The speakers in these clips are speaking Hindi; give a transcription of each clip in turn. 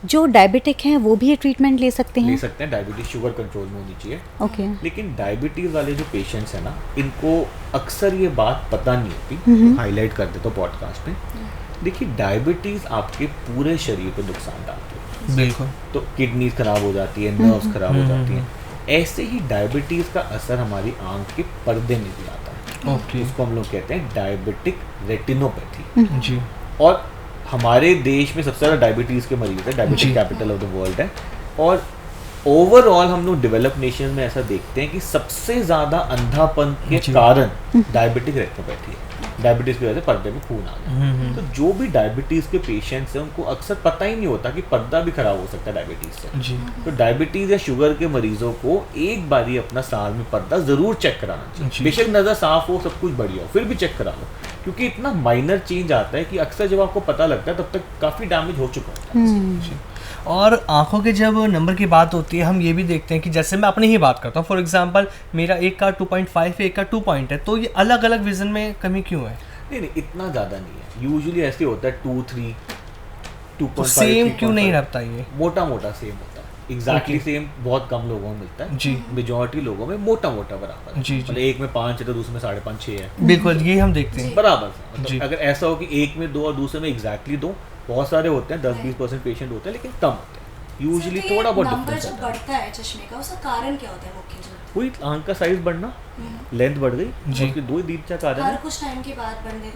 जो डायबिटिक हैं वो भी ये ट्रीटमेंट ले सकते हैं? ले सकते हैं, डायबिटीज शुगर कंट्रोल में होनी चाहिए। ओके। लेकिन डायबिटीज़ वाले जो पेशेंट्स हैं ना, इनको अक्सर ये बात पता नहीं होती, हाईलाइट कर देता हूँ पॉडकास्ट में। देखिए, डायबिटीज़ आपके पूरे शरीर पे नुकसान डालती है। बिल्कुल। तो किडनी खराब हो जाती है, नर्व्स खराब हो जाती हैं। ऐसे ही डायबिटीज़ का असर हमारी आंख के पर्दे में भी आता है। ओके। उसको हम लोग कहते हैं डायबिटिक रेटिनोपैथी। जी। और हमारे देश में सबसे ज़्यादा डायबिटीज़ के मरीज है, diabetic capital of the world है। और ओवरऑल हम लोग डेवलप्ड नेशन में ऐसा देखते हैं कि सबसे ज़्यादा अंधापन के कारण डायबिटिक रेटिनोपैथी है। डायबिटीज़ की वजह से पर्दे में खून आ गया। तो जो भी डायबिटीज़ के पेशेंट्स हैं उनको अक्सर पता ही नहीं होता कि पर्दा भी खराब हो सकता है डायबिटीज़ से। जी। तो डायबिटीज़ या शुगर के मरीजों को एक बारी अपना साल में पर्दा ज़रूर चेक कराना चाहिए। बेशक नज़र साफ हो, सब कुछ बढ़िया हो, फिर भी चेक करा लो, क्योंकि इतना माइनर चेंज आता है कि अक्सर जब आपको पता लगता है तब तक काफ़ी डैमेज हो चुका होता है। और आंखों के जब नंबर की बात होती है, हम ये भी देखते हैं कि जैसे मैं अपनी ही बात करता हूँ, फॉर एग्जांपल मेरा एक का 2.5 है, एक का 2 पॉइंट है, तो ये अलग अलग विजन में कमी क्यों है? नहीं, इतना ज़्यादा नहीं है। यूजुअली ऐसे होता है 2, 3, 2.5 सेम क्यों नहीं रहता ये? मोटा मोटा सेम होता है, एग्जैक्टली सेम बहुत कम लोगों में मिलता है जी। मेजॉरिटी लोगों में मोटा मोटा बराबर है। जी। मतलब एक में 5 है तो दूसरे में 5.5, 6 है। बिल्कुल, ये हम देखते हैं बराबर से। जी। मतलब अगर ऐसा हो कि एक में 2 और दूसरे में एग्जैक्टली 2, बहुत सारे होते हैं, 10-20% पेशेंट होते हैं, लेकिन कम होते हैं। यूजुअली थोड़ा बहुत डिफरेंस जब बढ़ता है चश्मे का, उसका कारण क्या होता है मुख्य जो? वही आंख का साइज बढ़ना, लेंथ बढ़ गई, जी। उसके दो ही दीपचा कारण हर है। कुछ टाइम के बाद बढ़ने?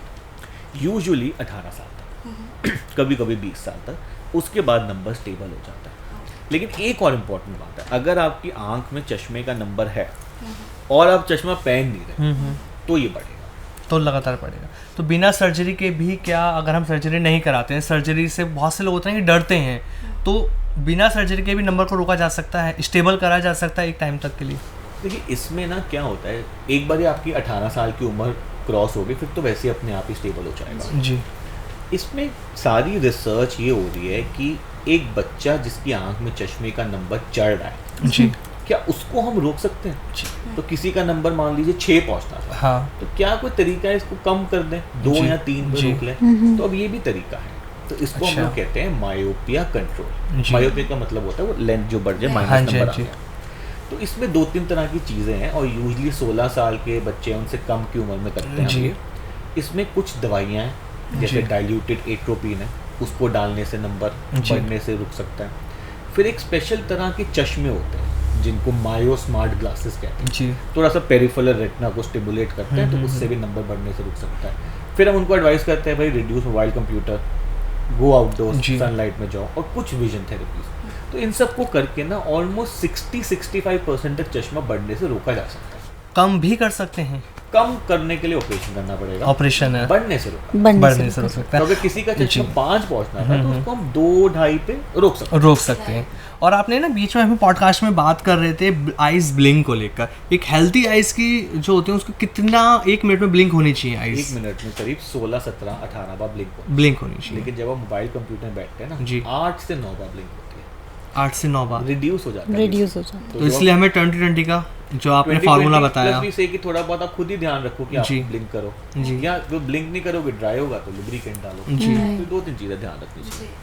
यूजुअली 18 साल तक, कभी कभी 20 साल तक, उसके बाद नंबर स्टेबल हो जाता है। लेकिन एक और इम्पोर्टेंट बात है, अगर आपकी आंख में चश्मे का नंबर है और आप चश्मा पहन नहीं रहे तो ये बढ़ेगा, तो लगातार पड़ेगा। तो बिना सर्जरी के भी क्या, अगर हम सर्जरी नहीं कराते हैं, सर्जरी से बहुत से लोग होते हैं कि डरते हैं, तो बिना सर्जरी के भी नंबर को रोका जा सकता है, स्टेबल करा जा सकता है एक टाइम तक के लिए? देखिए, इसमें ना क्या होता है, एक बार आपकी 18 साल की उम्र क्रॉस हो गई, फिर तो वैसे अपने आप ही स्टेबल हो जाएगा। जी। इसमें सारी रिसर्च ये हो रही है कि एक बच्चा जिसकी आंख में चश्मे का नंबर चढ़ रहा है, जी। क्या उसको हम रोक सकते हैं? तो किसी का नंबर मान लीजिए 6 पहुंचता था, हाँ। तो क्या कोई तरीका है इसको कम कर दें, 2 या 3 पे रोक लें? तो अब ये भी तरीका है। तो इसको हम लोग कहते हैं मायोपिया कंट्रोल। मायोपिया का मतलब होता है वो लेंथ जो बढ़ जाए, माइनस नंबर आ गया। तो इसमें 2-3 तरह की चीज़ें हैं, और यूजली 16 साल के बच्चे उनसे कम की उम्र में करते हैं जी। इसमें कुछ दवाइयाँ हैं, जैसे डाइल्यूटेड एट्रोपिन है, उसको डालने से नंबर बढ़ने से रुक सकता है। फिर एक स्पेशल तरह के चश्मे होते हैं जिनको मायो स्मार्ट ग्लासेस कहते हैं जी। थोड़ा सा पेरिफेरल रेटिना को स्टिमुलेट करते हैं, तो उससे भी नंबर बढ़ने से रुक सकता है। फिर हम उनको एडवाइस करते हैं, भाई रिड्यूस मोबाइल कंप्यूटर, गो आउटडोर्स, सनलाइट में जाओ, और कुछ विजन थेरेपीज। तो इन सब को करके ना ऑलमोस्ट 60-65% तक चश्मा बढ़ने से रोका जा सकता है। कम भी कर सकते हैं? कम करने के लिए ऑपरेशन करना पड़ेगा। ऑपरेशन है, बढ़ने से रोका, बढ़ने से रोक सकता है। तो अगर किसी का चश्मा 5 पहुंचना था तो उसको हम 2-2.5 पे रोक सकते हैं। और आपने ना बीच में हमें पॉडकास्ट में बात कर रहे थे आइज ब्लिंक को लेकर, एक हेल्थी आइज की जो होती है उसको कितना 1 मिनट में ब्लिंक होनी चाहिए? आइज 1 मिनट में करीब 16, 17, 18 बार ब्लिंक होनी चाहिए। लेकिन जब आप मोबाइल कंप्यूटर में बैठते हैं ना जी, 8 से 9 बार ब्लिंक होती है। 8 से 9 बार रिड्यूस हो जाता है। तो इसलिए हमें 20-20 का जो आपने फार्मूला बताया, भी से कि थोड़ा बहुत आप खुद ही ध्यान रखो कि आप ब्लिंक करो, जी। या जो ब्लिंक नहीं करोगे ड्राई होगा तो लुब्रिकेंट डालो। तो 2-3 चीजें ध्यान रखनी चाहिए।